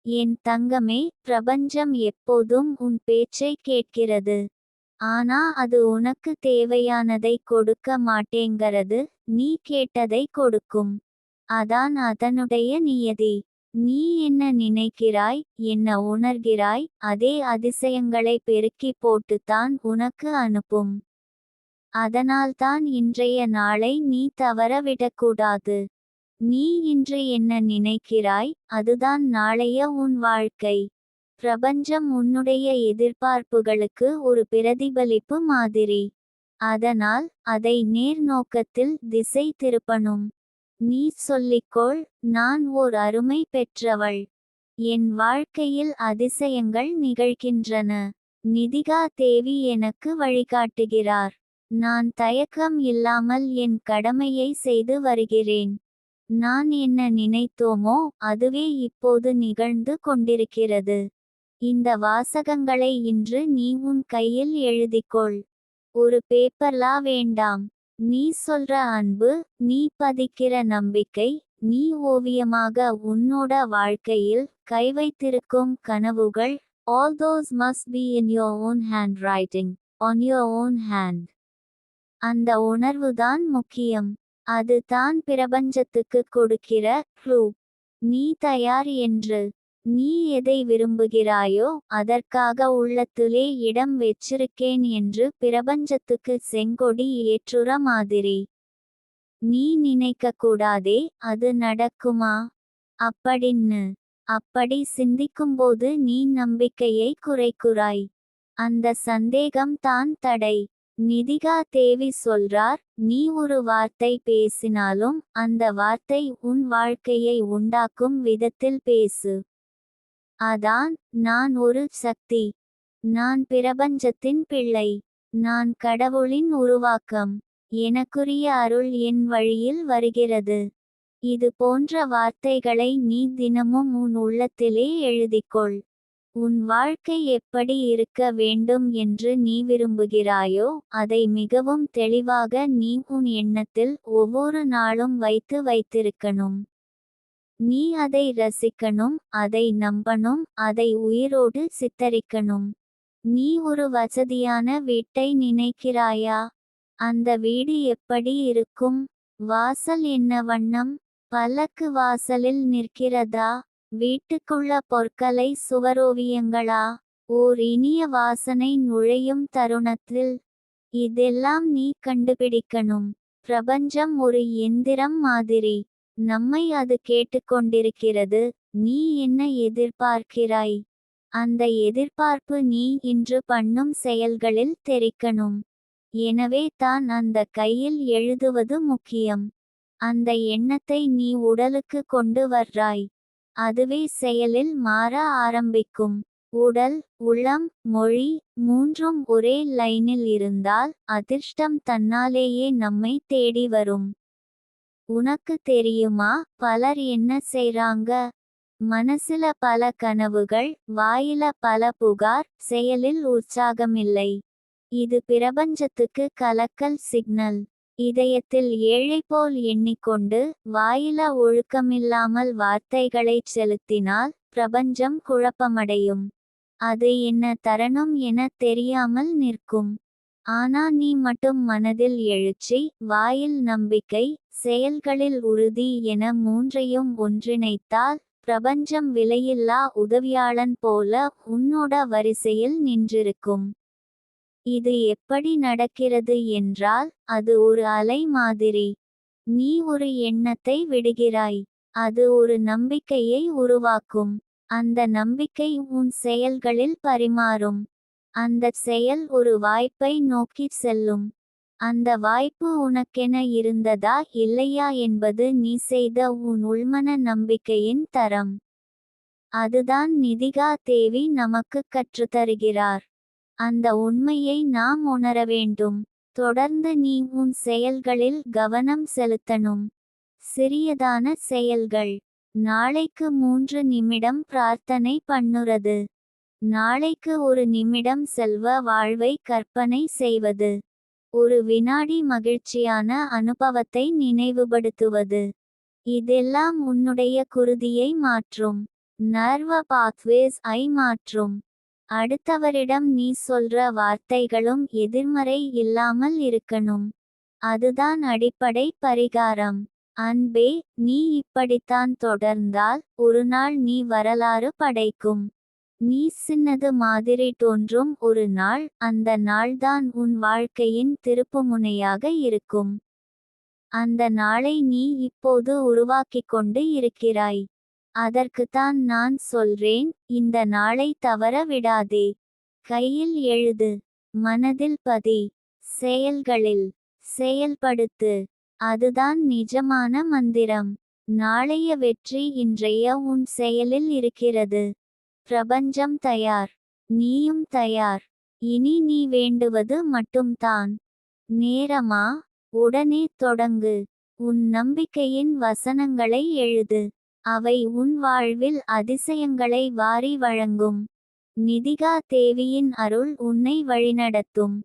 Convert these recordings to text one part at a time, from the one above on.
என் தங்கமே, பிரபஞ்சம் எப்போதும் உன் பேச்சை கேட்கிறது. ஆனா அது உனக்கு தேவையானதை கொடுக்க மாட்டேங்கிறது. நீ கேட்டதை கொடுக்கும். அதான் அதனுடைய நியதி. நீ என்ன நினைக்கிறாய், என்ன உணர்கிறாய், அதே அதிசயங்களை பெருக்கி போட்டுத்தான் உனக்கு அனுப்பும். அதனால்தான் இன்றைய நாளை நீ தவறவிடக்கூடாது. நீ இன்று என்ன நினைக்கிறாய், அதுதான் நாளைய உன் வாழ்க்கை. பிரபஞ்சம் உன்னுடைய எதிர்பார்ப்புகளுக்கு ஒரு பிரதிபலிப்பு மாதிரி. அதனால் அதை நேர் நோக்கத்தில் திசை திருப்பணும். நீ சொல்லிக்கொள், நான் ஓர் அருமை பெற்றவள். என் வாழ்க்கையில் அதிசயங்கள் நிகழ்கின்றன. நிதிகா தேவி எனக்கு வழிகாட்டுகிறார். நான் தயக்கம் இல்லாமல் என் கடமையை செய்து வருகிறேன். நான் என்ன நினைத்தோமோ அதுவே இப்போது நிகழ்ந்து கொண்டிருக்கிறது. இந்த வாசகங்களை இன்று நீ உன் கையில் எழுதிக்கொள். ஒரு பேப்பர்லா வேண்டாம். நீ சொல்ற அன்பு, நீ பதிக்கிற நம்பிக்கை, நீ ஓவியமாக உன்னோட வாழ்க்கையில் கைவைத்திருக்கும் கனவுகள், all those must be in your own handwriting, on your own hand. அந்த உணர்வுதான் முக்கியம். அது தான் பிரபஞ்சத்துக்கு கொடுக்கிற க்ளூ. நீ தயார் என்று. நீ எதை விரும்புகிறாயோ அதற்காக உள்ளத்துலே இடம் வெச்சிருக்கேன் என்று பிரபஞ்சத்துக்கு செங்கொடி ஏற்றுற மாதிரி. நீ நினைக்க கூடாதே, அது நடக்குமா அப்படின்னு. அப்படி சிந்திக்கும்போது நீ நம்பிக்கையை குறைக்குறாய். அந்த சந்தேகம் தான் தடை. நிதிகா தேவி சொல்றார், நீ ஒரு வார்த்தை பேசினாலும் அந்த வார்த்தை உன் வாழ்க்கையை உண்டாக்கும் விதத்தில் பேசு. அதான், நான் ஒரு சக்தி. நான் பிரபஞ்சத்தின் பிள்ளை. நான் கடவுளின் உருவாக்கம். எனக்குரிய அருள் என் வழியில் வருகிறது. இது போன்ற வார்த்தைகளை நீ தினமும் உன் உள்ளத்திலே எழுதிக்கொள். உன் வாழ்க்கை எப்படி இருக்க வேண்டும் என்று நீ விரும்புகிறாயோ அதை மிகவும் தெளிவாக நீ உன் எண்ணத்தில் ஒவ்வொரு நாளும் வைத்திருக்கணும். நீ அதை ரசிக்கணும், அதை நம்பணும், அதை உயிரோடு சித்தரிக்கணும். நீ ஒரு வசதியான வீட்டை நினைக்கிறாயா? அந்த வீடு எப்படி இருக்கும்? வாசல் என்ன வண்ணம்? பல்லக்கு வாசலில் நிற்கிறதா? வீட்டுக்குள்ள பொற்களை சுவரோவியங்களா? ஓர் இனிய வாசனை நுழையும் தருணத்தில். இதெல்லாம் நீ கண்டுபிடிக்கணும். பிரபஞ்சம் ஒரு எந்திரம் மாதிரி. நம்மை அது கேட்டுக்கொண்டிருக்கிறது. நீ என்ன எதிர்பார்க்கிறாய்? அந்த எதிர்பார்ப்பு நீ இன்று பண்ணும் செயல்களில் தெரிக்கணும். எனவே தான் அந்த கையில் எழுதுவது முக்கியம். அந்த எண்ணத்தை நீ உடலுக்கு கொண்டு வர்றாய். அதுவே செயலில் மாற ஆரம்பிக்கும். உடல், உளம், மொழி மூன்றும் ஒரே லைனில் இருந்தால் அதிர்ஷ்டம் தன்னாலேயே நம்மை தேடி வரும். உனக்கு தெரியுமா, பலர் என்ன செய்றாங்க? மனசுல பல கனவுகள், வாயில பல புகார், செயலில் உற்சாகமில்லை. இது பிரபஞ்சத்துக்கு கலக்கல் சிக்னல். இதயத்தில் ஏழை போல் எண்ணிக்கொண்டு வாயில ஒழுக்கமில்லாமல் வார்த்தைகளைச் செலுத்தினால் பிரபஞ்சம் குழப்பமடையும். அது என்ன தரணும் என தெரியாமல் நிற்கும். ஆனா நீ மட்டும் மனதில் எழுச்சி, வாயில் நம்பிக்கை, செயல்களில் உறுதி என மூன்றையும் ஒன்றிணைத்தால் பிரபஞ்சம் விலையில்லா உதவியாளன் போல உன்னோட வரிசையில் நின்றிருக்கும். இது எப்படி நடக்கிறது என்றால், அது ஒரு அலை மாதிரி. நீ ஒரு எண்ணத்தை விடுகிறாய். அது ஒரு நம்பிக்கையை உருவாக்கும். அந்த நம்பிக்கை உன் செயல்களில் பரிமாறும். அந்த செயல் ஒரு வாய்ப்பை நோக்கிச் செல்லும். அந்த வாய்ப்பு உனக்கென இருந்ததா இல்லையா என்பது நீ செய்த உன் உள்மன நம்பிக்கையின் தரம். அதுதான் நிதிகா தேவி நமக்கு கற்றுத்தருகிறார். அந்த உண்மையை நாம் உணர வேண்டும். தொடர்ந்து நீ உன் செயல்களில் கவனம் செலுத்தணும். சிறியதான செயல்கள். நாளைக்கு 3 நிமிடம் பிரார்த்தனை பண்ணுறது. நாளைக்கு 1 நிமிடம் செல்வ வாழ்வை கற்பனை செய்வது. ஒரு வினாடி மகிழ்ச்சியான அனுபவத்தை நினைவுபடுத்துவது. இதெல்லாம் உன்னுடைய குருதியை மாற்றும். நர்வ பாத்வேஸ் ஐ மாற்றும். அடுத்தவரிடம் நீ சொல்ற வார்த்தைகளும் எதிர்மறை இல்லாமல் இருக்கணும். அதுதான் அடிப்படை பரிகாரம். அன்பே, நீ இப்படித்தான் தொடர்ந்தால் ஒருநாள் நீ வரலாறு படைக்கும். நீ சின்னது மாதிரி தோன்றும் ஒரு நாள், அந்த நாள்தான் உன் வாழ்க்கையின் திருப்புமுனையாக இருக்கும். அந்த நாளை நீ இப்போது உருவாக்கிக் கொண்டு இருக்கிறாய். அதற்குத்தான் நான் சொல்றேன், இந்த நாளை தவற விடாதே. கையில் எழுது, மனதில் பதி, செயல்களில் செயல்படுத்து. அதுதான் நிஜமான மந்திரம். நாளைய வெற்றி இன்றைய உன் செயலில் இருக்கிறது. பிரபஞ்சம் தயார், நீயும் தயார். இனி நீ வேண்டுவது மட்டும்தான். நேரமா? உடனே தொடங்கு. உன் நம்பிக்கையின் வசனங்களை எழுது. அவை உன் வாழ்வில் அதிசயங்களை வாரி வழங்கும். நிதிகா தேவியின் அருள் உன்னை வழிநடத்தும்.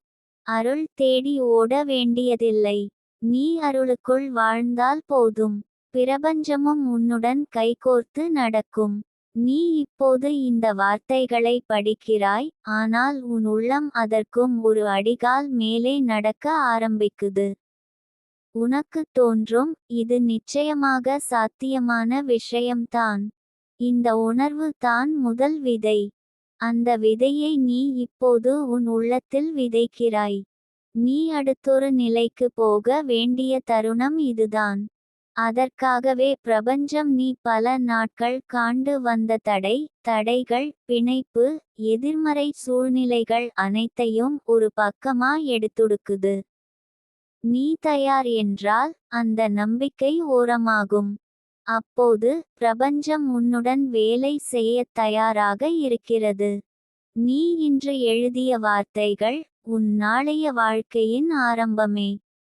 அருள் தேடி ஓட வேண்டியதில்லை. நீ அருளுக்குள் வாழ்ந்தால் போதும். பிரபஞ்சமும் உன்னுடன் கைகோர்த்து நடக்கும். நீ இப்போது இந்த வார்த்தைகளை படிக்கிறாய், ஆனால் உன் உள்ளம் அதற்கும் ஒரு அடிகால் மேலே நடக்க ஆரம்பிக்குது. உனக்கு தோன்றும், இது நிச்சயமாக சாத்தியமான விஷயம்தான். இந்த உணர்வு தான் முதல் விதை. அந்த விதையை நீ இப்போது உன் உள்ளத்தில் விதைக்கிறாய். நீ அடுத்தொரு நிலைக்கு போக வேண்டிய தருணம் இதுதான். அதற்காகவே பிரபஞ்சம் நீ பல நாட்கள் காண்டு வந்த தடைகள், பிணைப்பு, எதிர்மறை சூழ்நிலைகள் அனைத்தையும் ஒரு பக்கமா எடுத்துடுக்குது. நீ தயார் என்றால் அந்த நம்பிக்கை ஓரமாகும். அப்போது பிரபஞ்சம் உன்னுடன் வேலை செய்யத் தயாராக இருக்கிறது. நீ இன்று எழுதிய வார்த்தைகள் உன் நாளைய வாழ்க்கையின் ஆரம்பமே.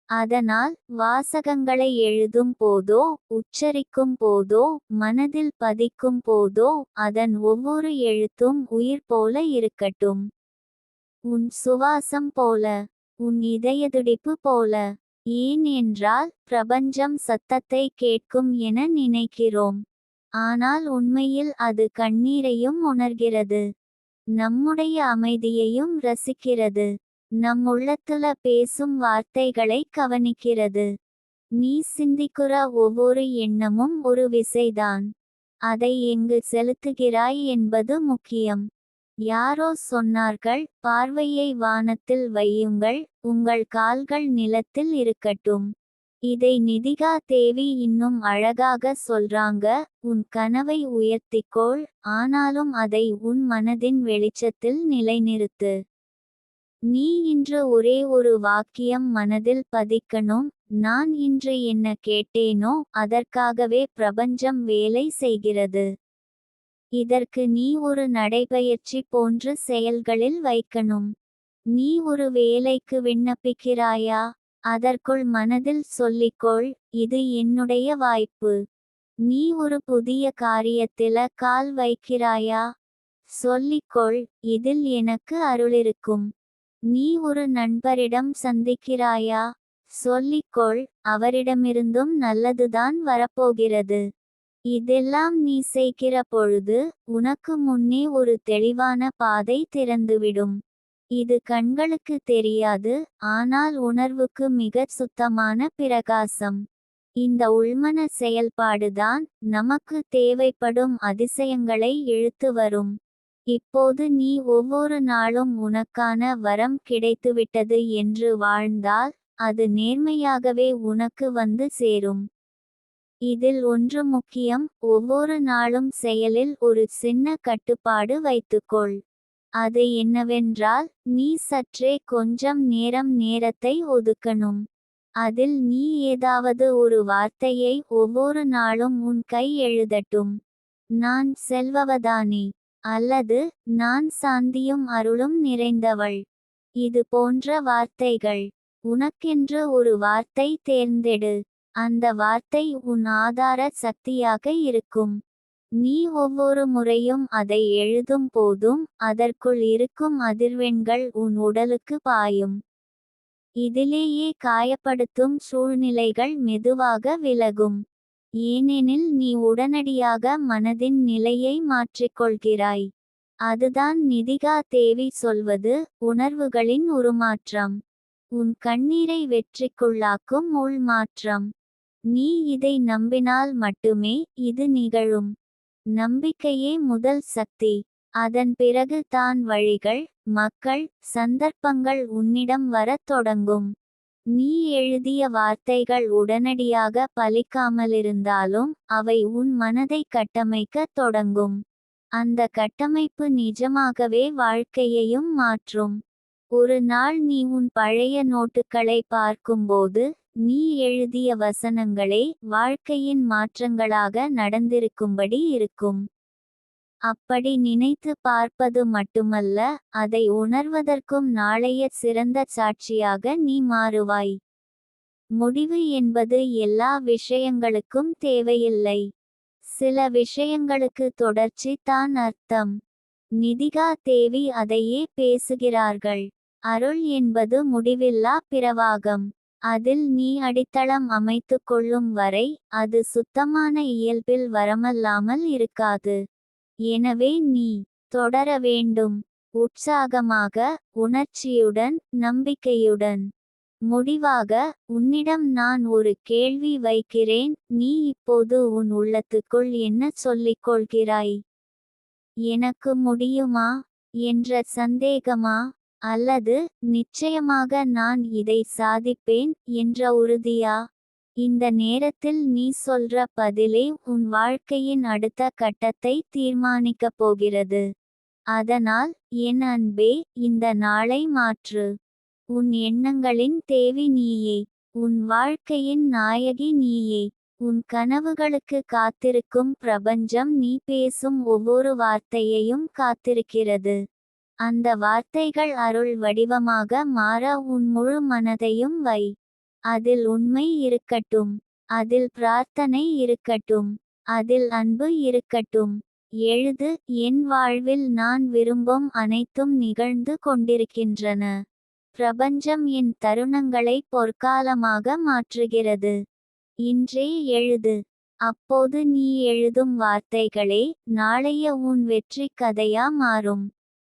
அதனால் வாசகங்களை எழுதும் போதோ, உச்சரிக்கும் போதோ, மனதில் பதிக்கும் போதோ, அதன் ஒவ்வொரு எழுத்தும் உயிர் போல இருக்கட்டும். உன் சுவாசம் போல, உன் இதயதுடிப்பு போல. ஏன் என்றால் பிரபஞ்சம் சத்தத்தை கேட்கும் என நினைக்கிறோம். ஆனால் உண்மையில் அது கண்ணீரையும் உணர்கிறது. நம்முடைய அமைதியையும் ரசிக்கிறது. நம் உள்ளத்துல பேசும் வார்த்தைகளை கவனிக்கிறது. நீ சிந்திக்கிற ஒவ்வொரு எண்ணமும் ஒரு விசைதான். அதை எங்கு செலுத்துகிறாய் என்பது முக்கியம். யாரோ சொன்னார்கள், பார்வையை வானத்தில் வையுங்கள், உங்கள் கால்கள் நிலத்தில் இருக்கட்டும். இதை நிதிகா தேவி இன்னும் அழகாக சொல்றாங்க. உன் கனவை உயர்த்திக்கோள், ஆனாலும் அதை உன் மனதின் வெளிச்சத்தில் நிலைநிறுத்து. நீ இன்று ஒரே ஒரு வாக்கியம் மனதில் பதிக்கணும். நான் இன்று என்ன கேட்டேனோ அதற்காகவே பிரபஞ்சம் வேலை செய்கிறது. இதற்கு நீ ஒரு நடைபயிற்சி போன்ற செயல்களில் வைக்கணும். நீ ஒரு வேலைக்கு விண்ணப்பிக்கிறாயா? அதற்குள் மனதில் சொல்லிக்கொள், இது என்னுடைய வாய்ப்பு. நீ ஒரு புதிய காரியத்தில கால் வைக்கிறாயா? சொல்லிக்கொள், இதில் எனக்கு அருளிருக்கும். நீ ஒரு நண்பரிடம் சந்திக்கிறாயா? சொல்லிக்கொள், அவரிடமிருந்தும் நல்லதுதான் வரப்போகிறது. இதெல்லாம் நீ செய்கிற பொழுது உனக்கு முன்னே ஒரு தெளிவான பாதை திறந்துவிடும். இது கண்களுக்கு தெரியாது, ஆனால் உணர்வுக்கு மிகச் சுத்தமான பிரகாசம். இந்த உள்மன செயல்பாடுதான் நமக்கு தேவைப்படும் அதிசயங்களை இழுத்து வரும். இப்போது நீ ஒவ்வொரு நாளும் உனக்கான வரம் கிடைத்துவிட்டது என்று வாழ்ந்தால், அது நேர்மையாகவே உனக்கு வந்து சேரும். இதில் ஒன்று முக்கியம், ஒவ்வொரு நாளும் செயலில் ஒரு சின்ன கட்டுப்பாடு வைத்துக்கொள். அது என்னவென்றால், நீ சற்றே கொஞ்சம் நேரத்தை ஒதுக்கணும். அதில் நீ ஏதாவது ஒரு வார்த்தையை ஒவ்வொரு நாளும் உன் கை எழுதட்டும். நான் செல்வவதானே, அல்லது நான் சாந்தியும் அருளும் நிறைந்தவள். இது போன்ற வார்த்தைகள். உனக்கென்று ஒரு வார்த்தை தேர்ந்தெடு. அந்த வார்த்தை உன் ஆதார சக்தியாக இருக்கும். நீ ஒவ்வொரு முறையும் அதை எழுதும் போதும் அதற்குள் இருக்கும் அதிர்வெண்கள் உன் உடலுக்கு பாயும். இதிலேயே காயப்படுத்தும் சூழ்நிலைகள் மெதுவாக விலகும். ஏனெனில் நீ உடனடியாக மனதின் நிலையை மாற்றிக்கொள்கிறாய். அதுதான் நிதிகா தேவி சொல்வது, உணர்வுகளின் உருமாற்றம். உன் கண்ணீரை வெற்றிக்குள்ளாக்கும் உள் மாற்றம். நீ இதை நம்பினால் மட்டுமே இது நிகழும். நம்பிக்கையே முதல் சக்தி. அதன் பிறகு தான் வழிகள், மக்கள், சந்தர்ப்பங்கள் உன்னிடம் வரத் தொடங்கும். நீ எழுதிய வார்த்தைகள் உடனடியாக பலிக்காமலிருந்தாலும் அவை உன் மனதை கட்டமைக்கத் தொடங்கும். அந்த கட்டமைப்பு நிஜமாகவே வாழ்க்கையையும் மாற்றும். ஒரு நாள் நீ உன் பழைய நோட்டுகளை பார்க்கும்போது, நீ எழுதிய வசனங்களே வாழ்க்கையின் மாற்றங்களாக நடந்திருக்கும்படி இருக்கும். அப்படி நினைத்து பார்ப்பது மட்டுமல்ல, அதை உணர்வதற்கும் நாளைய சிறந்த சாட்சியாக நீ மாறுவாய். முடிவு என்பது எல்லா விஷயங்களுக்கும் தேவையில்லை. சில விஷயங்களுக்கு தொடர்ச்சி தான் அர்த்தம். நிதிகா தேவி அதையே பேசுகிறார்கள். அருள் என்பது முடிவில்லா பிரவாகம். அதில் நீ அடித்தளம் அமைத்துக் கொள்ளும் வரை அது சுத்தமான இயல்பில் வரமல்லாமல் இருக்காது. எனவே நீ தொடர வேண்டும். உற்சாகமாக, உணர்ச்சியுடன், நம்பிக்கையுடன். முடிவாக, உன்னிடம் நான் ஒரு கேள்வி வைக்கிறேன். நீ இப்போது உன் உள்ளத்துக்குள் என்ன சொல்லிக் கொள்கிறாய்? எனக்கு முடியுமா என்ற சந்தேகமா? அல்லது நிச்சயமாக நான் இதை சாதிப்பேன் என்ற உறுதியா? இந்த நேரத்தில் நீ சொல்ற பதிலே உன் வாழ்க்கையின் அடுத்த கட்டத்தை தீர்மானிக்கப் போகிறது. அதனால் என் அன்பே, இந்த நாளை மாற்று. உன் எண்ணங்களின் தேவி நீயே. உன் வாழ்க்கையின் நாயகி நீயே. உன் கனவுகளுக்கு காத்திருக்கும் பிரபஞ்சம் நீ பேசும் ஒவ்வொரு வார்த்தையையும் காத்திருக்கிறது. அந்த வார்த்தைகள் அருள் வடிவமாக மாற உன் முழு மனதையும் வை. அதில் உண்மை இருக்கட்டும். அதில் பிரார்த்தனை இருக்கட்டும். அதில் அன்பு இருக்கட்டும். எழுது, என் வாழ்வில் நான் விரும்பும் அனைத்தும் நிகழ்ந்து கொண்டிருக்கின்றன. பிரபஞ்சம் என் தருணங்களை பொற்காலமாக மாற்றுகிறது. இன்றே எழுது. அப்போது நீ எழுதும் வார்த்தைகளே நாளைய உன் வெற்றி கதையா மாறும்.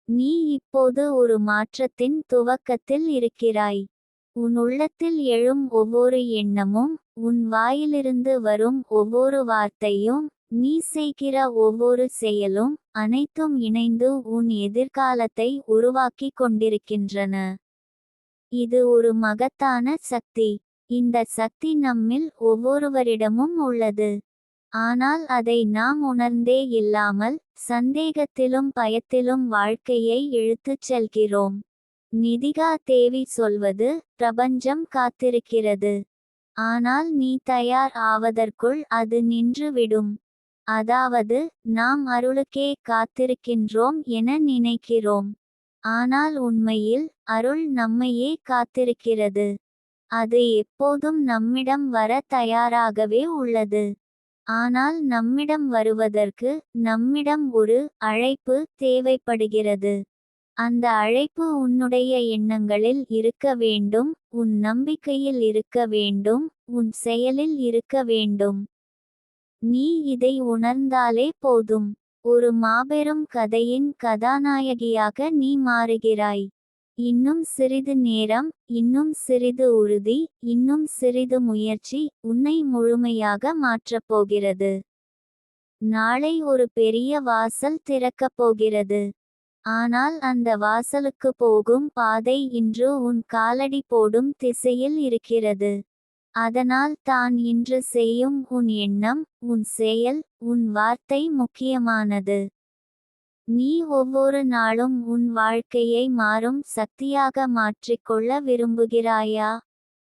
நீ இப்போது ஒரு மாற்றத்தின் துவக்கத்தில் இருக்கிறாய். உன் உள்ளத்தில் எழும் ஒவ்வொரு எண்ணமும், உன் வாயிலிருந்து வரும் ஒவ்வொரு வார்த்தையும், நீ செய்கிற ஒவ்வொரு செயலும், அனைத்தும் இணைந்து உன் எதிர்காலத்தை உருவாக்கிக் கொண்டிருக்கின்றன. இது ஒரு மகத்தான சக்தி. இந்த சக்தி நம்மில் ஒவ்வொருவரிடமும் உள்ளது. ஆனால் அதை நாம் உணர்ந்தே இல்லாமல், சந்தேகத்திலும் பயத்திலும் வாழ்க்கையை இழுத்துச் செல்கிறோம். நிதிகா தேவி சொல்வது, பிரபஞ்சம் காத்திருக்கிறது. ஆனால் நீ தயார் ஆவதற்குள் அது நின்று விடும். அதாவது, நாம் அருளுக்கே காத்திருக்கின்றோம் என நினைக்கிறோம். ஆனால் உண்மையில், அருள் நம்மையே காத்திருக்கிறது. அது எப்போதும் நம்மிடம் வர தயாராகவே உள்ளது. ஆனால் நம்மிடம் வருவதற்கு, நம்மிடம் ஒரு அழைப்பு தேவைப்படுகிறது. அந்த அழைப்பு உன்னுடைய எண்ணங்களில் இருக்க வேண்டும், உன் நம்பிக்கையில் இருக்க வேண்டும், உன் செயலில் இருக்க வேண்டும். நீ இதை உணர்ந்தாலே போதும். ஒரு மாபெரும் கதையின் கதாநாயகியாக நீ மாறுகிறாய். இன்னும் சிறிது நேரம், இன்னும் சிறிது உறுதி, இன்னும் சிறிது முயற்சி உன்னை முழுமையாக மாற்றப் போகிறது. நாளை ஒரு பெரிய வாசல் திறக்கப் போகிறது. ஆனால் அந்த வாசலுக்கு போகும் பாதை இன்று உன் காலடி போடும் திசையில் இருக்கிறது. அதனால் தான் இன்று செய்யும் உன் எண்ணம், உன் செயல், உன் வார்த்தை முக்கியமானது. நீ ஒவ்வொரு நாளும் உன் வாழ்க்கையை மாறும் சக்தியாக மாற்றிக்கொள்ள விரும்புகிறாயா?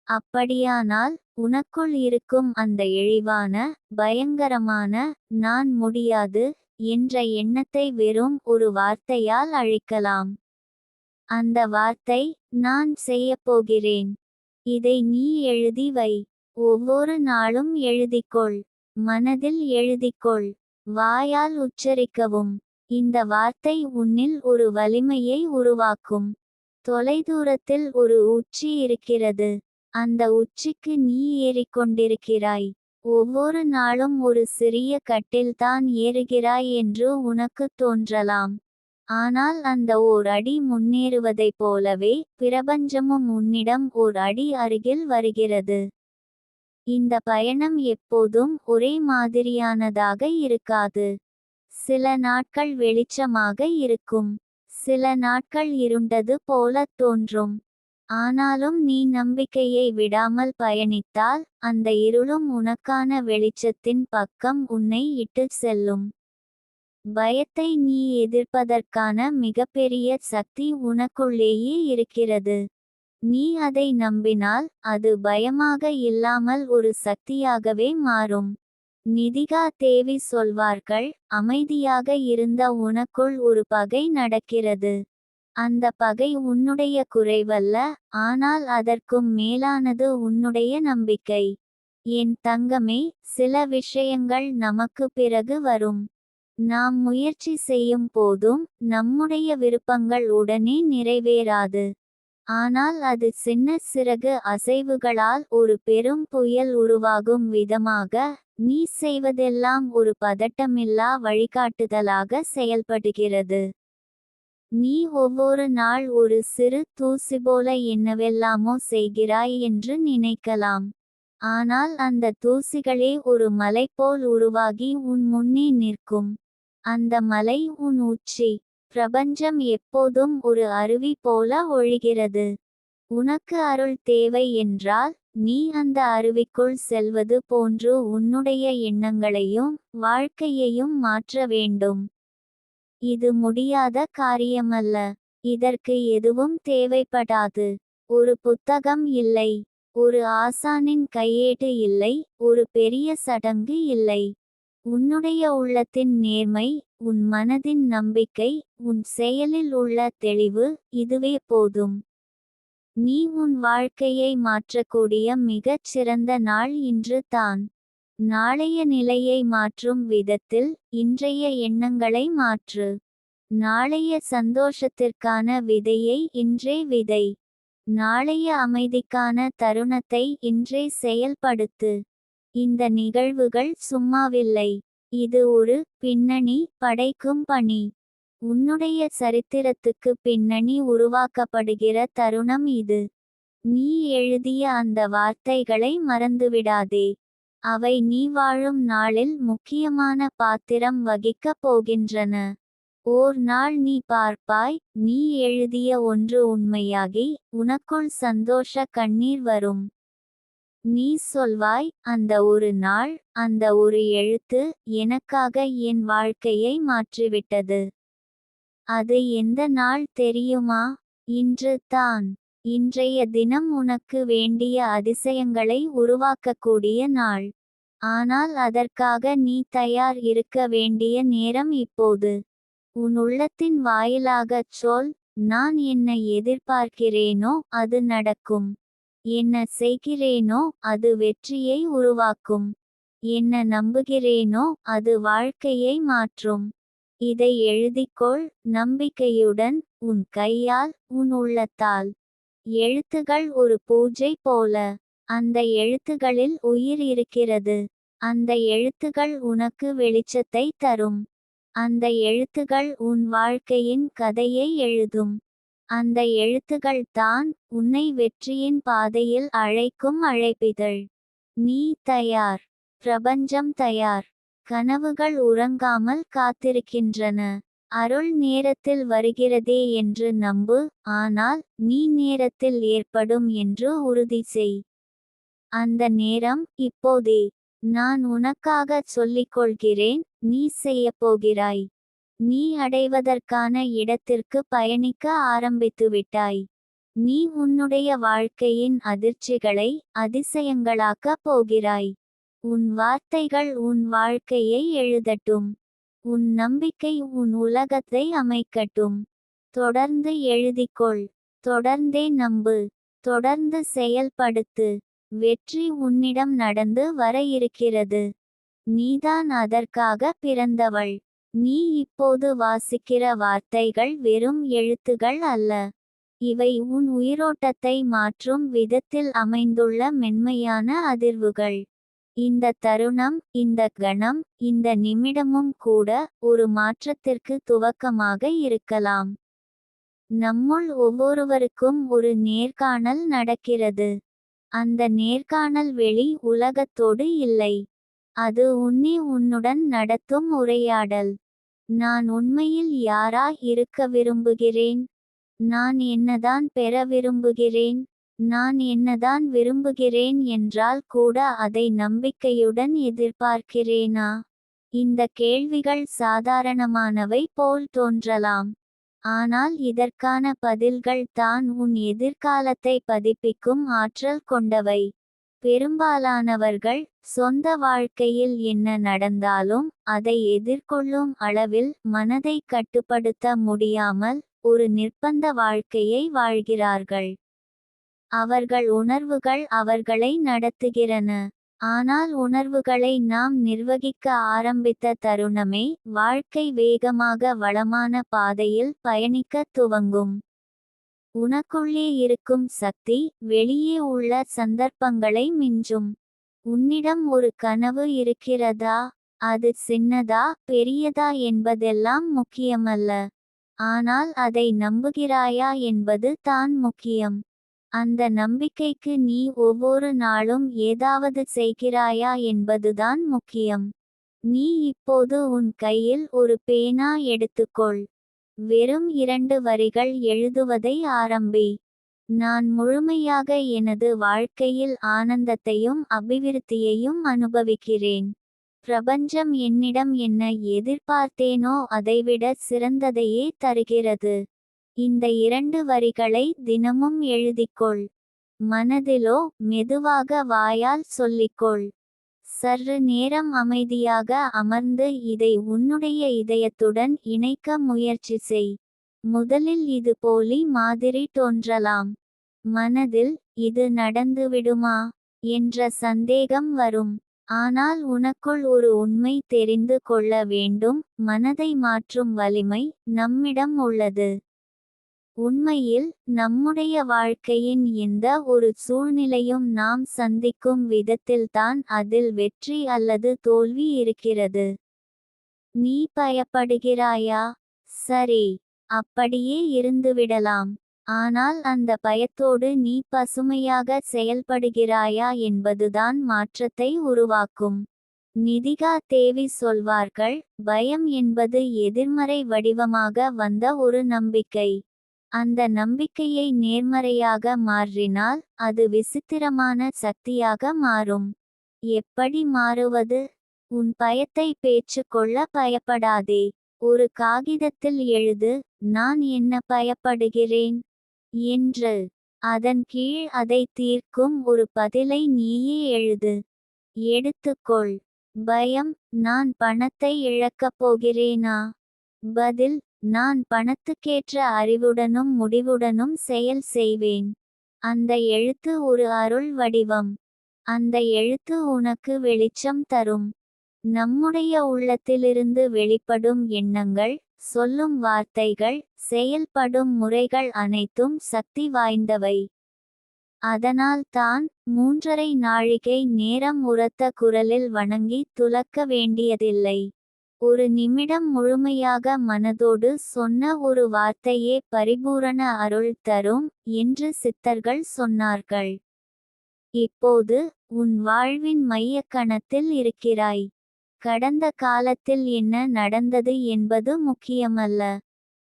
அப்படியானால், உனக்குள் இருக்கும் அந்த இழிவான, பயங்கரமான, நான் முடியாது என்ற எண்ணத்தை வெறும் ஒரு வார்த்தையால் அழிக்கலாம். அந்த வார்த்தை, நான் செய்யப்போகிறேன். இதை நீ எழுதி வை. ஒவ்வொரு நாளும் எழுதிக்கொள். மனதில் எழுதிக்கொள். வாயால் உச்சரிக்கவும். இந்த வார்த்தை உன்னில் ஒரு வலிமையை உருவாக்கும். தொலைதூரத்தில் ஒரு உச்சி இருக்கிறது. அந்த உச்சிக்கு நீ ஏறிக்கொண்டிருக்கிறாய். ஒவ்வொரு நாளும் ஒரு சிறிய கட்டில்தான் ஏறுகிறாய் என்று உனக்குத் தோன்றலாம். ஆனால் அந்த ஓர் அடி முன்னேறுவதைப் போலவே பிரபஞ்சமும் உன்னிடம் ஓர் அடி அருகில் வருகிறது. இந்த பயணம் எப்போதும் ஒரே மாதிரியானதாக இருக்காது. சில நாட்கள் வெளிச்சமாக இருக்கும். சில நாட்கள் இருண்டது போலத் தோன்றும். ஆனாலும் நீ நம்பிக்கையை விடாமல் பயணித்தால் அந்த இருளும் உனக்கான வெளிச்சத்தின் பக்கம் உன்னை இட்டுச் செல்லும். பயத்தை நீ எதிர்ப்பதற்கான மிகப்பெரிய சக்தி உனக்குள்ளேயே இருக்கிறது. நீ அதை நம்பினால் அது பயமாக இல்லாமல் ஒரு சக்தியாகவே மாறும். நிதிகா தேவி சொல்வார்கள், அமைதியாக இருந்த உனக்குள் ஒரு பகை நடக்கிறது. அந்த பகை உன்னுடைய குறைவல்ல, ஆனால் அதற்கும் மேலானது உன்னுடைய நம்பிக்கை. என் தங்கமே, சில விஷயங்கள் நமக்கு பிறகு வரும். நாம் முயற்சி செய்யும் போதும் நம்முடைய விருப்பங்கள் உடனே நிறைவேறாது. ஆனால் அது சின்ன சிறகு அசைவுகளால் ஒரு பெரும் புயல் உருவாகும் விதமாக, நீ செய்வதெல்லாம் ஒரு பதட்டமில்லா வழிகாட்டுதலாக செயல்படுகிறது. நீ ஒவ்வொரு நாள் ஒரு சிறு தூசி போல என்னவெல்லாமோ செய்கிறாய் என்று நினைக்கலாம். ஆனால் அந்த தூசிகளே ஒரு மலை போல் உருவாகி உன் முன்னே நிற்கும். அந்த மலை உன் உச்சி. பிரபஞ்சம் எப்போதும் ஒரு அருவி போல ஒழுகிறது. உனக்கு அருள் தேவை என்றால் நீ அந்த அருவிக்குள் செல்வது போன்று உன்னுடைய எண்ணங்களையும் வாழ்க்கையையும் மாற்ற வேண்டும். இது முடியாத காரியமல்ல. இதற்கு எதுவும் தேவைப்படாது. ஒரு புத்தகம் இல்லை. ஒரு ஆசானின் கையேடு இல்லை. ஒரு பெரிய சடங்கு இல்லை. உன்னுடைய உள்ளத்தின் நேர்மை, உன் மனதின் நம்பிக்கை, உன் செயலில் உள்ள தெளிவு, இதுவே போதும். நீ உன் வாழ்க்கையை மாற்றக்கூடிய மிகச் சிறந்த நாள் இன்று தான். நாளைய நிலையை மாற்றும் விதத்தில் இன்றைய எண்ணங்களை மாற்று. நாளைய சந்தோஷத்திற்கான விதையை இன்றே விதை. நாளைய அமைதிக்கான தருணத்தை இன்றே செயல்படுத்து. இந்த நிகழ்வுகள் சும்மாவில்லை. இது ஒரு பின்னணி படைக்கும் பணி. உன்னுடைய சரித்திரத்துக்கு பின்னணி உருவாக்கப்படுகிற தருணம் இது. நீ எழுதிய அந்த வார்த்தைகளை மறந்துவிடாதே. அவை நீ வாழும் நாளில் முக்கியமான பாத்திரம் வகிக்கப் போகின்றன. ஓர் நாள் நீ பார்ப்பாய், நீ எழுதிய ஒன்று உண்மையாகி உனக்குள் சந்தோஷ கண்ணீர் வரும். நீ சொல்வாய், அந்த ஒரு நாள், அந்த ஒரு எழுத்து எனக்காக என் வாழ்க்கையை மாற்றிவிட்டது. அது எந்த நாள் தெரியுமா? இன்று தான். இன்றைய தினம் உனக்கு வேண்டிய அதிசயங்களை உருவாக்கக்கூடிய நாள். ஆனால் அதற்காக நீ தயார் இருக்க வேண்டிய நேரம் இப்போது. உன் உள்ளத்தின் வாயிலாகச் சொல், நான் என்ன எதிர்பார்க்கிறேனோ அது நடக்கும். என்ன செய்கிறேனோ அது வெற்றியை உருவாக்கும். என்ன நம்புகிறேனோ அது வாழ்க்கையை மாற்றும். இதை எழுதிக்கொள், நம்பிக்கையுடன், உன் கையால், உன் உள்ளத்தால். எழுத்துகள் ஒரு பூஜை போல. அந்த எழுத்துகளில் உயிர் இருக்கிறது. அந்த எழுத்துகள் உனக்கு வெளிச்சத்தை தரும். அந்த எழுத்துகள் உன் வாழ்க்கையின் கதையை எழுதும். அந்த எழுத்துகள் தான் உன்னை வெற்றியின் பாதையில் அழைக்கும் அழைப்பிதழ். நீ தயார். பிரபஞ்சம் தயார். கனவுகள் உறங்காமல் காத்திருக்கின்றன. அருள் நேரத்தில் வருகிறதே என்று நம்பு, ஆனால் நீ நேரத்தில் ஏற்படும் என்று உறுதி செய். அந்த நேரம் இப்போதே. நான் உனக்காகச் சொல்லிக்கொள்கிறேன், நீ செய்யப்போகிறாய். நீ அடைவதற்கான இடத்திற்கு பயணிக்க ஆரம்பித்துவிட்டாய். நீ உன்னுடைய வாழ்க்கையின் அதிர்ச்சிகளை அதிசயங்களாக்கப் போகிறாய். உன் வார்த்தைகள் உன் வாழ்க்கையை எழுதட்டும். உன் நம்பிக்கை உன் உலகத்தை அமைக்கட்டும். தொடர்ந்து எழுதிக்கொள். தொடர்ந்தே நம்பு. தொடர்ந்து செயல்படுத்து. வெற்றி உன்னிடம் நடந்து வர இருக்கிறது. நீதான் அதற்காக பிறந்தவள். நீ இப்போது வாசிக்கிற வார்த்தைகள் வெறும் எழுத்துகள் அல்ல. இவை உன் உயிரோட்டத்தை மாற்றும் விதத்தில் அமைந்துள்ள மென்மையான அதிர்வுகள். இந்த தருணம், இந்த கணம், இந்த நிமிடமும் கூட ஒரு மாற்றத்திற்கு துவக்கமாக இருக்கலாம். நம்முள் ஒவ்வொருவருக்கும் ஒரு நேர்காணல் நடக்கிறது. அந்த நேர்காணல் வெளி உலகத்தோடு இல்லை. அது உன்னுடன் நடத்தும் உரையாடல். நான் உண்மையில் யாரா இருக்க விரும்புகிறேன்? நான் என்னதான் பெற விரும்புகிறேன்? நான் என்னதான் விரும்புகிறேன் என்றால் கூட அதை நம்பிக்கையுடன் எதிர்பார்க்கிறேனா? இந்த கேள்விகள் சாதாரணமானவை போல் தோன்றலாம். ஆனால் இதற்கான பதில்கள் தான் உன் எதிர்காலத்தை பதிப்பிக்கும் ஆற்றல் கொண்டவை. பெரும்பாலானவர்கள் சொந்த வாழ்க்கையில் என்ன நடந்தாலும் அதை எதிர்கொள்ளும் அளவில் மனதை கட்டுப்படுத்த முடியாமல் ஒரு நிர்பந்த வாழ்க்கையை வாழ்கிறார்கள். அவர்கள் உணர்வுகள் அவர்களை நடத்துகிறன. ஆனால் உணர்வுகளை நாம் நிர்வகிக்க ஆரம்பித்த தருணமே வாழ்க்கை வேகமாக வளமான பாதையில் பயணிக்க துவங்கும். உனக்குள்ளே இருக்கும் சக்தி வெளியே உள்ள சந்தர்ப்பங்களை மிஞ்சும். உன்னிடம் ஒரு கனவு இருக்கிறதா? அது சின்னதா பெரியதா என்பதெல்லாம் முக்கியமல்ல. ஆனால் அதை நம்புகிறாயா என்பது தான் முக்கியம். அந்த நம்பிக்கைக்கு நீ ஒவ்வொரு நாளும் ஏதாவது செய்கிறாயா என்பதுதான் முக்கியம். நீ இப்போது உன் கையில் ஒரு பேனா எடுத்துக்கொள். வெறும் 2 வரிகள் எழுதுவதை ஆரம்பி. நான் முழுமையாக எனது வாழ்க்கையில் ஆனந்தத்தையும் அபிவிருத்தியையும் அனுபவிக்கிறேன். பிரபஞ்சம் என்னிடம் என்ன எதிர்பார்த்தேனோ அதைவிட சிறந்ததையே தருகிறது. இந்த 2 வரிகளை தினமும் எழுதிக்கொள். மனதிலோ மெதுவாக வாயால் சொல்லிக்கொள். சற்று நேரம் அமைதியாக அமர்ந்து இதை உன்னுடைய இதயத்துடன் இணைக்க முயற்சி செய். முதலில் இது போலி மாதிரி தோன்றலாம். மனதில் இது நடந்துவிடுமா என்ற சந்தேகம் வரும். ஆனால் உனக்குள் ஒரு உண்மை தெரிந்து கொள்ள வேண்டும். மனதை மாற்றும் வலிமை நம்மிடம் உள்ளது. உண்மையில் நம்முடைய வாழ்க்கையின் எந்த ஒரு சூழ்நிலையும் நாம் சந்திக்கும் விதத்தில்தான் அதில் வெற்றி அல்லது தோல்வி இருக்கிறது. நீ பயப்படுகிறாயா? சரி, அப்படியே இருந்துவிடலாம். ஆனால் அந்த பயத்தோடு நீ பசுமையாக செயல்படுகிறாயா என்பதுதான் மாற்றத்தை உருவாக்கும். நிதிகா தேவி சொல்வார்கள், பயம் என்பது எதிர்மறை வடிவமாக வந்த ஒரு நம்பிக்கை. அந்த நம்பிக்கையை நேர்மறையாக மாற்றினால் அது விசித்திரமான சக்தியாக மாறும். எப்படி மாறுவது? உன் பயத்தை பேச்சுக்கொள்ள பயப்படாதே. ஒரு காகிதத்தில் எழுது, நான் என்ன பயப்படுகிறேன் என்று. அதன் கீழ் அதை தீர்க்கும் ஒரு பதிலை நீயே எழுது. எடுத்துக்கொள். பயம், நான் பணத்தை இழக்கப் போகிறேனா? பதில், நான் பணத்துக்கேற்ற அறிவுடனும் முடிவுடனும் செயல் செய்வேன். அந்த எழுத்து ஒரு அருள் வடிவம். அந்த எழுத்து உனக்கு வெளிச்சம் தரும். நம்முடைய உள்ளத்திலிருந்து வெளிப்படும் எண்ணங்கள், சொல்லும் வார்த்தைகள், செயல்படும் முறைகள் அனைத்தும் சக்தி வாய்ந்தவை. அதனால் தான் 3½ நாழிகை நேரம் உரத்த குரலில் வணங்கி துலக்க வேண்டியதில்லை. ஒரு நிமிடம் முழுமையாக மனதோடு சொன்ன ஒரு வார்த்தையே பரிபூரண அருள் தரும் என்று சித்தர்கள் சொன்னார்கள். இப்போது உன் வாழ்வின் மையக்கணத்தில் இருக்கிறாய். கடந்த காலத்தில் என்ன நடந்தது என்பது முக்கியமல்ல.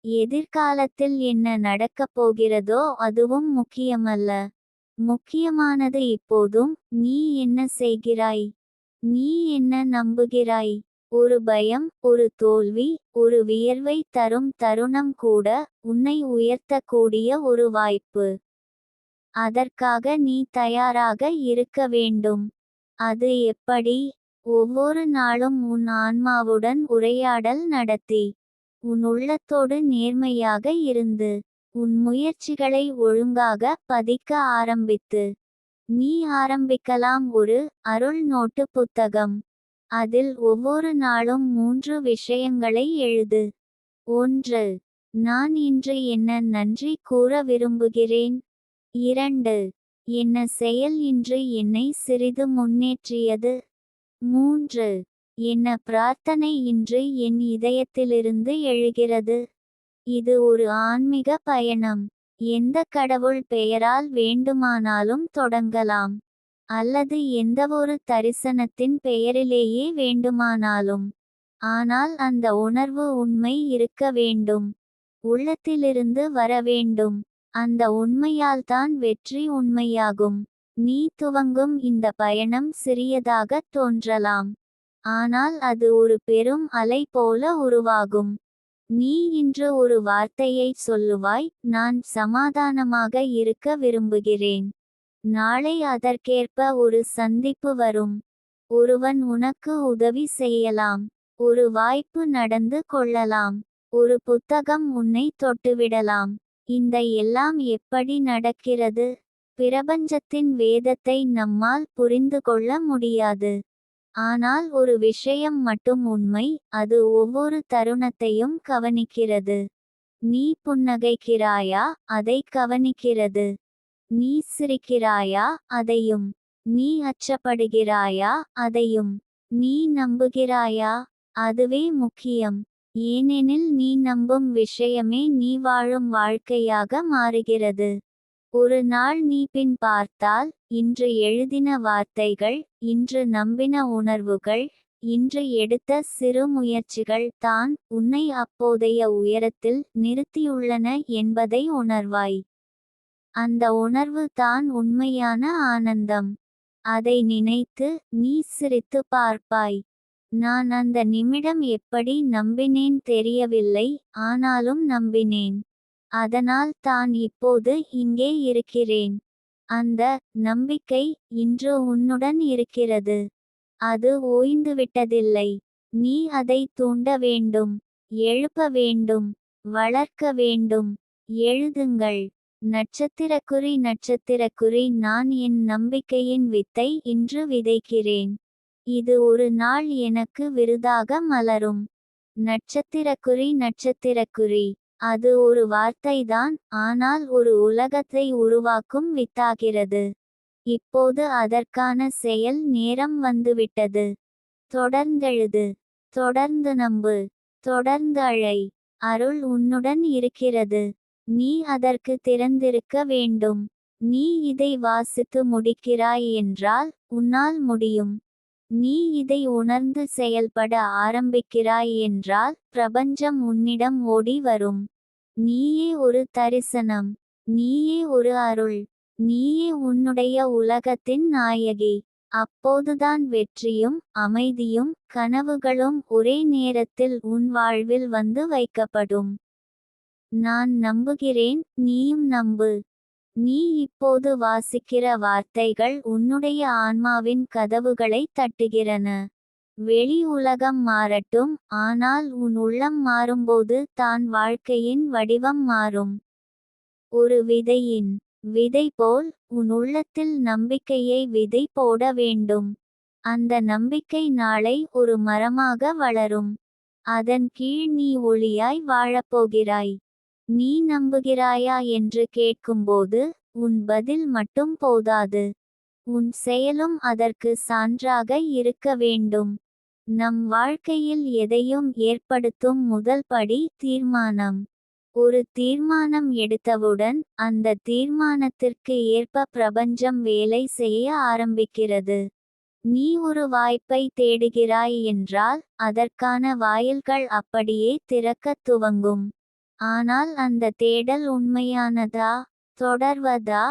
எதிர்காலத்தில் என்ன நடக்கப் போகிறதோ அதுவும் முக்கியமல்ல. முக்கியமானது இப்போதும் நீ என்ன செய்கிறாய். நீ என்ன நம்புகிறாய். ஒரு பயம், ஒரு தோல்வி, ஒரு வியர்வை தரும் தருணம் கூட உன்னை உயர்த்தக்கூடிய ஒரு வாய்ப்பு. அதற்காக நீ தயாராக இருக்க வேண்டும். அது எப்படி? ஒவ்வொரு நாளும் உன் ஆன்மாவுடன் உரையாடல் நடத்தி, உன் உள்ளத்தோடு நேர்மையாக இருந்து, உன் முயற்சிகளை ஒழுங்காக பதிக்க ஆரம்பித்து, நீ ஆரம்பிக்கலாம் ஒரு அருள் நோட்டு புத்தகம். அதில் ஒவ்வொரு நாளும் 3 விஷயங்களை எழுது. 1. நான் இன்று என்ன நன்றி கூற விரும்புகிறேன். 2. என்ன செயல் இன்று என்னை சிறிது முன்னேற்றியது. 3. என்ன பிரார்த்தனை இன்று என் இதயத்திலிருந்து எழுகிறது. இது ஒரு ஆன்மீக பயணம். எந்த கடவுள் பெயரால் வேண்டுமானாலும் தொடங்கலாம். அல்லது எந்தவொரு தரிசனத்தின் பெயரிலேயே வேண்டுமானாலும். ஆனால் அந்த உணர்வு உண்மை இருக்க வேண்டும். உள்ளத்திலிருந்து வர வேண்டும். அந்த உண்மையால்தான் வெற்றி உண்மையாகும். நீ துவங்கும் இந்த பயணம் சிறியதாகத் தோன்றலாம். ஆனால் அது ஒரு பெரும் அலை போல உருவாகும். நீ இன்று ஒரு வார்த்தையை சொல்லுவாய், நான் சமாதானமாக இருக்க விரும்புகிறேன். நாளை அதற்கேற்ப ஒரு சந்திப்பு வரும். ஒருவன் உனக்கு உதவி செய்யலாம். ஒரு வாய்ப்பு நடந்து கொள்ளலாம். ஒரு புத்தகம் உன்னை தொட்டுவிடலாம். இந்த எல்லாம் எப்படி நடக்கிறது? பிரபஞ்சத்தின் வேதத்தை நம்மால் புரிந்து கொள்ள முடியாது. ஆனால் ஒரு விஷயம் மட்டும் உண்மை, அது ஒவ்வொரு தருணத்தையும் கவனிக்கிறது. நீ புன்னகைக்கிறாயா, அதை கவனிக்கிறது. நீ சிரிக்கிறாயா, அதையும். நீ அச்சப்படுகிறாயா, அதையும். நீ நம்புகிறாயா, அதுவே முக்கியம். ஏனெனில் நீ நம்பும் விஷயமே நீ வாழும் வாழ்க்கையாக மாறுகிறது. ஒரு நாள் நீ பின் பார்த்தால், இன்று எழுதின வார்த்தைகள், இன்று நம்பின உணர்வுகள், இன்று எடுத்த சிறு முயற்சிகள் தான் உன்னை அப்போதைய உயரத்தில் நிறுத்தியுள்ளன என்பதை உணர்வாய். அந்த உணர்வு தான் உண்மையான ஆனந்தம். அதை நினைத்து நீ சிரித்து பார்ப்பாய். நான் அந்த நிமிடம் எப்படி நம்பினேன் தெரியவில்லை, ஆனாலும் நம்பினேன். அதனால் தான் இப்போது இங்கே இருக்கிறேன். அந்த நம்பிக்கை இன்று உன்னுடன் இருக்கிறது. அது ஓய்ந்துவிட்டதில்லை. நீ அதை தூண்ட வேண்டும். எழுப்ப வேண்டும். வளர்க்க வேண்டும். எழுதுங்கள். நட்சத்திரக்குறி நட்சத்திரக்குறி நான் என் நம்பிக்கையின் வித்தை இன்று விதைக்கிறேன். இது ஒரு நாள் எனக்கு விருதாக மலரும். நட்சத்திரக்குறி நட்சத்திரக்குறி. அது ஒரு வார்த்தைதான், ஆனால் ஒரு உலகத்தை உருவாக்கும் வித்தாகிறது. இப்போது அதற்கான செயல் நேரம் வந்துவிட்டது. தொடர்ந்தெழுது. தொடர்ந்து நம்பு. தொடர்ந்து அழை. அருள் உன்னுடன் இருக்கிறது. நீ அதற்கு திறந்திருக்க வேண்டும். நீ இதை வாசித்து முடிக்கிறாய் என்றால், உன்னால் முடியும். நீ இதை உணர்ந்து செயல்பட ஆரம்பிக்கிறாய் என்றால், பிரபஞ்சம் உன்னிடம் ஓடி வரும். நீயே ஒரு தரிசனம். நீயே ஒரு அருள். நீயே உன்னுடைய உலகத்தின் நாயகி. அப்போதுதான் வெற்றியும் அமைதியும் கனவுகளும் ஒரே நேரத்தில் உன் வாழ்வில் வந்து வைக்கப்படும். நான் நம்புகிறேன், நீயும் நம்பு. நீ இப்போது வாசிக்கிற வார்த்தைகள் உன்னுடைய ஆன்மாவின் கதவுகளை தட்டுகிறன. வெளி உலகம் மாறட்டும், ஆனால் உன் உள்ளம் மாறும்போது தான் வாழ்க்கையின் வடிவம் மாறும். ஒரு விதையின் விதை போல் உன் உள்ளத்தில் நம்பிக்கையை விதை போட வேண்டும். அந்த நம்பிக்கை நாளை ஒரு மரமாக வளரும். அதன் கீழ் நீ ஒளியாய் வாழப்போகிறாய். நீ நம்புகிறாயா என்று கேட்கும்போது, உன் பதில் மட்டும் போதாது. உன் செயலும் அதற்கு சான்றாக இருக்க வேண்டும். நம் வாழ்க்கையில் எதையும் ஏற்படுத்தும் முதல் படி தீர்மானம். ஒரு தீர்மானம் எடுத்தவுடன், அந்த தீர்மானத்திற்கு ஏற்ப பிரபஞ்சம் வேலை செய்ய ஆரம்பிக்கிறது. நீ ஒரு வாய்ப்பை தேடுகிறாய் என்றால், அதற்கான வாயில்கள் அப்படியே திறக்கத் துவங்கும். ஆனால் அந்த தேடல் உண்மையானதா, தொடர்வதா,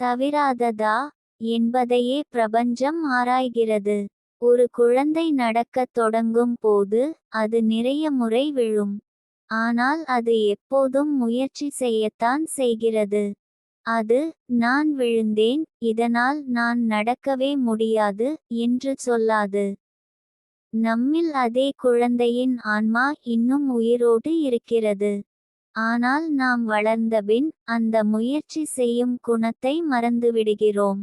தவிராததா என்பதையே பிரபஞ்சம் ஆராய்கிறது. ஒரு குழந்தை நடக்கத் தொடங்கும் போது, அது நிறைய முறை விழும். ஆனால் அது எப்போதும் முயற்சி செய்யத்தான் செய்கிறது. அது, நான் விழுந்தேன், இதனால் நான் நடக்கவே முடியாது, என்று சொல்லாது. நம்மில் அதே குழந்தையின் ஆன்மா இன்னும் உயிரோடு இருக்கிறது. ஆனால் நாம் வளர்ந்தபின், அந்த முயற்சி செய்யும் குணத்தை மறந்துவிடுகிறோம்.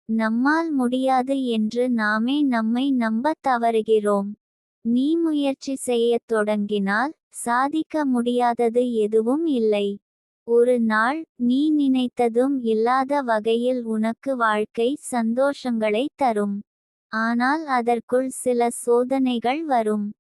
நம்மால் முடியாது என்று நாமே நம்மை நம்பத் தவறுகிறோம். நீ முயற்சி செய்யத் தொடங்கினால், சாதிக்க முடியாதது எதுவும் இல்லை. ஒரு நாள், நீ நினைத்ததும் இல்லாத வகையில் உனக்கு வாழ்க்கை சந்தோஷங்களை தரும். ஆனால் அதற்குள் சில சோதனைகள் வரும்.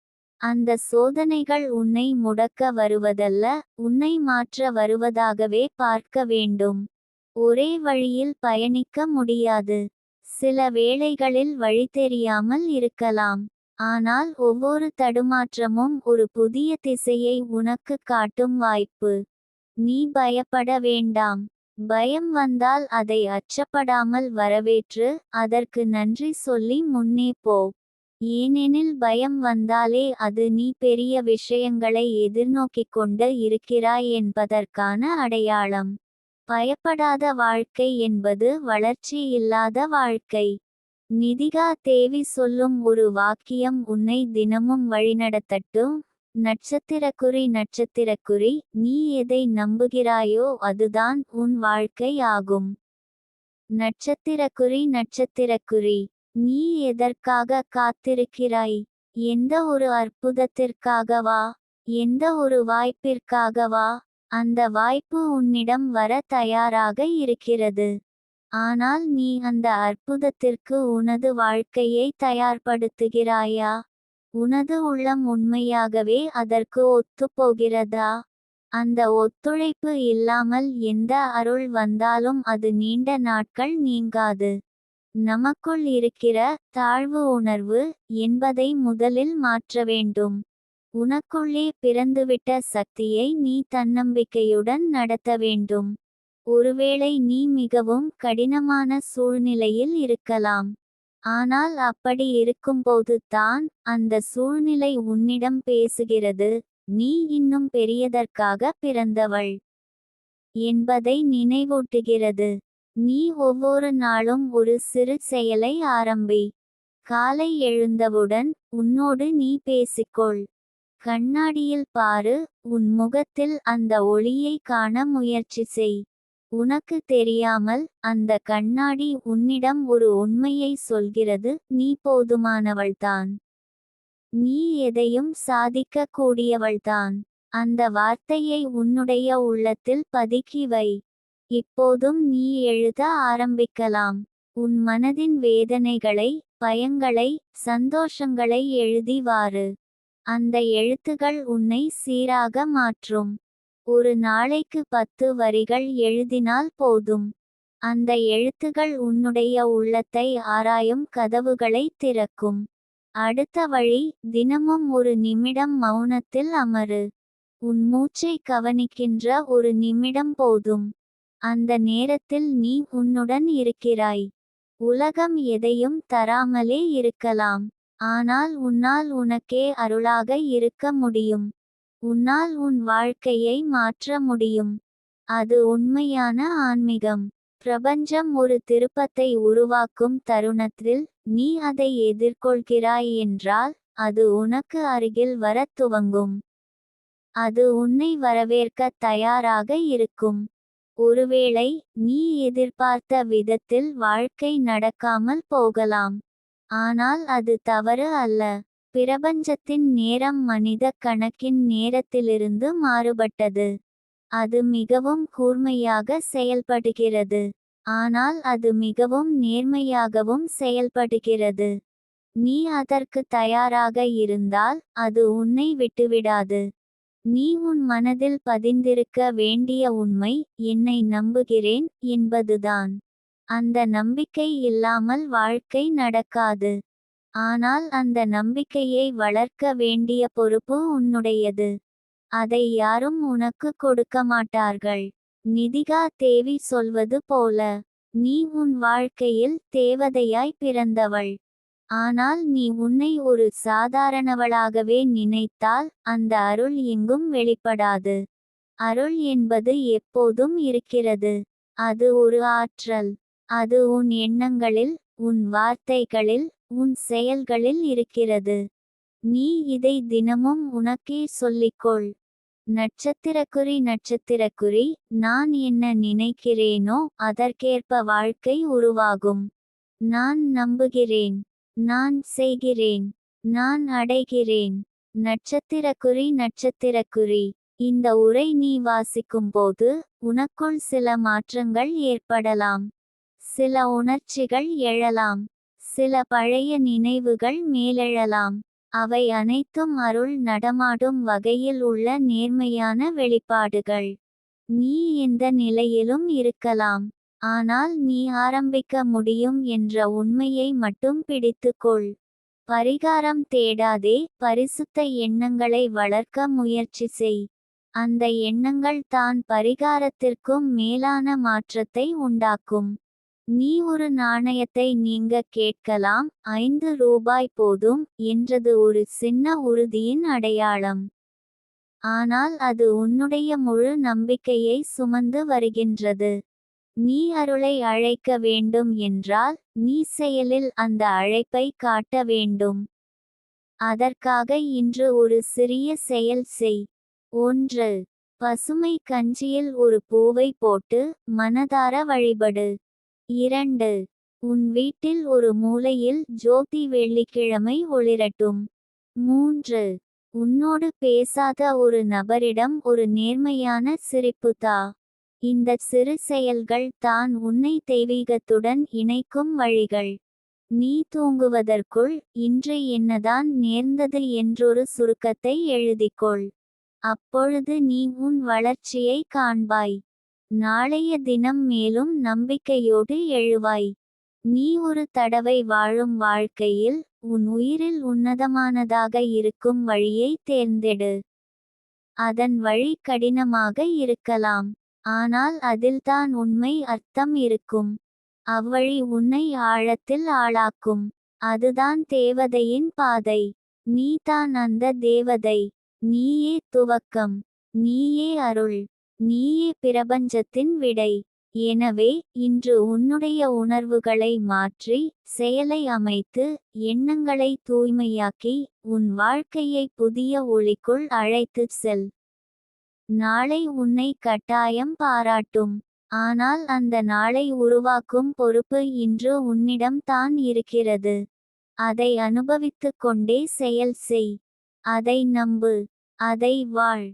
அந்த சோதனைகள் உன்னை முடக்க வருவதல்ல, உன்னை மாற்ற வருவதாகவே பார்க்க வேண்டும். ஒரே வழியில் பயணிக்க முடியாது. சில வேளைகளில் வழி தெரியாமல் இருக்கலாம். ஆனால் ஒவ்வொரு தடுமாற்றமும் ஒரு புதிய திசையை உனக்கு காட்டும் வாய்ப்பு. நீ பயப்பட வேண்டாம். பயம் வந்தால் அதை அச்சப்படாமல் வரவேற்று, அதற்கு நன்றி சொல்லி முன்னே போ. ஏனெனில் பயம் வந்தாலே அது நீ பெரிய விஷயங்களை எதிர்நோக்கிக் கொண்டு இருக்கிறாய் என்பதற்கான அடையாளம். பயப்படாத வாழ்க்கை என்பது வளர்ச்சி இல்லாத வாழ்க்கை. நிதிகா தேவி சொல்லும் ஒரு வாக்கியம் உன்னை தினமும் வழிநடத்தட்டும். நட்சத்திரக்குறி, நீ எதை நம்புகிறாயோ அதுதான் உன் வாழ்க்கை ஆகும். நட்சத்திரக்குறி, நீ எதற்காக காத்திருக்கிறாய்? எந்த ஒரு அற்புதத்திற்காகவா? எந்த ஒரு வாய்ப்பிற்காகவா? அந்த வாய்ப்பு உன்னிடம் வர தயாராக இருக்கிறது. ஆனால் நீ அந்த அற்புதத்திற்கு உனது வாழ்க்கையை தயார்படுத்துகிறாயா? உனது உள்ளம் உண்மையாகவே அதற்கு ஒத்துப்போகிறதா? அந்த ஒத்துழைப்பு இல்லாமல் எந்த அருள் வந்தாலும் அது நீண்ட நாட்கள் நீங்காது. நமக்குள் இருக்கிற தாழ்வு உணர்வு என்பதை முதலில் மாற்ற வேண்டும். உனக்குள்ளே பிறந்துவிட்ட சக்தியை நீ தன்னம்பிக்கையுடன் நடத்த வேண்டும். ஒருவேளை நீ மிகவும் கடினமான சூழ்நிலையில் இருக்கலாம். ஆனால் அப்படி இருக்கும்போது தான் அந்த சூழ்நிலை உன்னிடம் பேசுகிறது, நீ இன்னும் பெரியதற்காக பிறந்தவள் என்பதை நினைவூட்டுகிறது. நீ ஒவ்வொரு நாளும் ஒரு சிறு செயலை ஆரம்பி. காலை எழுந்தவுடன் உன்னோடு நீ பேசிக்கொள். கண்ணாடியில் பாரு, உன் முகத்தில் அந்த ஒளியை காண முயற்சி செய். உனக்கு தெரியாமல் அந்த கண்ணாடி உன்னிடம் ஒரு உண்மையை சொல்கிறது, நீ போதுமானவள்தான். நீ எதையும் சாதிக்க கூடியவள்தான். அந்த வார்த்தையை உன்னுடைய உள்ளத்தில் பதுக்கி வை. இப்போதும் நீ எழுத ஆரம்பிக்கலாம். உன் மனதின் வேதனைகளை, பயங்களை, சந்தோஷங்களை எழுதி வாரு. அந்த எழுத்துகள் உன்னை சீராக மாற்றும். ஒரு நாளைக்கு 10 வரிகள் எழுதினால் போதும். அந்த எழுத்துகள் உன்னுடைய உள்ளத்தை ஆராயும் கதவுகளை திறக்கும். அடுத்த வழி, தினமும் ஒரு நிமிடம் மௌனத்தில் அமரு. உன் மூச்சை கவனிக்கின்ற ஒரு நிமிடம் போதும். அந்த நேரத்தில் நீ உன்னுடன் இருக்கிறாய். உலகம் எதையும் தராமலே இருக்கலாம். ஆனால் உன்னால் உனக்கே அருளாக இருக்க முடியும். உன்னால் உன் வாழ்க்கையை மாற்ற முடியும். அது உண்மையான ஆன்மீகம். பிரபஞ்சம் ஒரு திருப்பத்தை உருவாக்கும் தருணத்தில் நீ அதை எதிர்கொள்கிறாய் என்றால், அது உனக்கு அருகில் வரத் துவங்கும். அது உன்னை வரவேற்க தயாராக இருக்கும். ஒருவேளை நீ எதிர்பார்த்த விதத்தில் வாழ்க்கை நடக்காமல் போகலாம். ஆனால் அது தவறு அல்ல. பிரபஞ்சத்தின் நேரம் மனித கணக்கின் நேரத்திலிருந்து மாறுபட்டது. அது மிகவும் கூர்மையாக செயல்படுகிறது. ஆனால் அது மிகவும் நேர்மையாகவும் செயல்படுகிறது. நீ அதற்கு தயாராக இருந்தால் அது உன்னை விட்டுவிடாது. நீ உன் மனதில் பதிந்திருக்க வேண்டிய உண்மை, என்னை நம்புகிறேன் என்பதுதான். அந்த நம்பிக்கை இல்லாமல் வாழ்க்கை நடக்காது. ஆனால் அந்த நம்பிக்கையை வளர்க்க வேண்டிய பொறுப்பு உன்னுடையது. அதை யாரும் உனக்கு கொடுக்க மாட்டார்கள். நிதிகா தேவி சொல்வது போல, நீ உன் வாழ்க்கையில் தேவதையாய் பிறந்தவள். ஆனால் நீ உன்னை ஒரு சாதாரணவளாகவே நினைத்தால் அந்த அருள் எங்கும் வெளிப்படாது. அருள் என்பது எப்போதும் இருக்கிறது. அது ஒரு ஆற்றல். அது உன் எண்ணங்களில், உன் வார்த்தைகளில், உன் செயல்களில் இருக்கிறது. நீ இதை தினமும் உனக்கே சொல்லிக்கொள். நட்சத்திரக்குறி, நான் என்ன நினைக்கிறேனோ அதற்கேற்ப வாழ்க்கை உருவாகும். நான் நம்புகிறேன். நான் செய்கிறேன். நான் அடைகிறேன். நட்சத்திரக்குறி. இந்த உரை நீ வாசிக்கும்போது உனக்குள் சில மாற்றங்கள் ஏற்படலாம். சில உணர்ச்சிகள் எழலாம். சில பழைய நினைவுகள் மேலெழலாம். அவை அனைத்தும் அருள் நடமாடும் வகையில் உள்ள நேர்மையான வெளிப்பாடுகள். நீ எந்த நிலையிலும் இருக்கலாம். ஆனால் நீ ஆரம்பிக்க முடியும் என்ற உண்மையை மட்டும் பிடித்துக்கொள். பரிகாரம் தேடாதே, பரிசுத்த எண்ணங்களை வளர்க்க முயற்சி செய். அந்த எண்ணங்கள் தான் பரிகாரத்திற்கும் மேலான மாற்றத்தை உண்டாக்கும். நீ ஒரு நாணயத்தை நீங்க கேட்கலாம், 5 ரூபாய் போதும் என்றது ஒரு சின்ன உறுதியின் அடையாளம். ஆனால் அது உன்னுடைய முழு நம்பிக்கையை சுமந்து வருகின்றது. நீ அருளை அழைக்க வேண்டும் என்றால் நீ செயலில் அந்த அழைப்பை காட்ட வேண்டும். அதற்காக இன்று ஒரு சிறிய செயல் செய். 1. பசுமை கஞ்சியில் ஒரு பூவை போட்டு மனதார வழிபடு. 2. உன் வீட்டில் ஒரு மூலையில் ஜோதி வெள்ளிக்கிழமை ஒளிரட்டும். 3. உன்னோடு பேசாத ஒரு நபரிடம் ஒரு நேர்மையான சிரிப்பு தா. இந்த சிறு செயல்கள் தான் உன்னை தெய்வீகத்துடன் இணைக்கும் வழிகள். நீ தூங்குவதற்குள் இன்று என்னதான் நேர்ந்தது என்றொரு சுருக்கத்தை எழுதிக்கொள். அப்பொழுது நீ உன் வளர்ச்சியை காண்பாய். நாளைய தினம் மேலும் நம்பிக்கையோடு எழுவாய். நீ ஒரு தடவை வாழும் வாழ்க்கையில் உன் உயிரில் உன்னதமானதாக இருக்கும் வழியை தேர்ந்தெடு. அதன் வழி கடினமாக இருக்கலாம். ஆனால் அதில்தான் உண்மை அர்த்தம் இருக்கும். அவ்வழி உன்னை ஆழத்தில் ஆளாக்கும். அதுதான் தேவதையின் பாதை. நீதான் அந்த தேவதை. நீயே துவக்கம். நீயே அருள். நீயே பிரபஞ்சத்தின் விடை. எனவே இன்று உன்னுடைய உணர்வுகளை மாற்றி, செயலை அமைத்து, எண்ணங்களை தூய்மையாக்கி, உன் வாழ்க்கையை புதிய ஒளிக்குள் அழைத்துச் செல். நாளை உன்னை கட்டாயம் பாராட்டும். ஆனால் அந்த நாளை உருவாக்கும் பொறுப்பு இன்று உன்னிடம் தான் இருக்கிறது. அதை அனுபவித்துக் கொண்டே செயல் செய். அதை நம்பு. அதை வாழ்.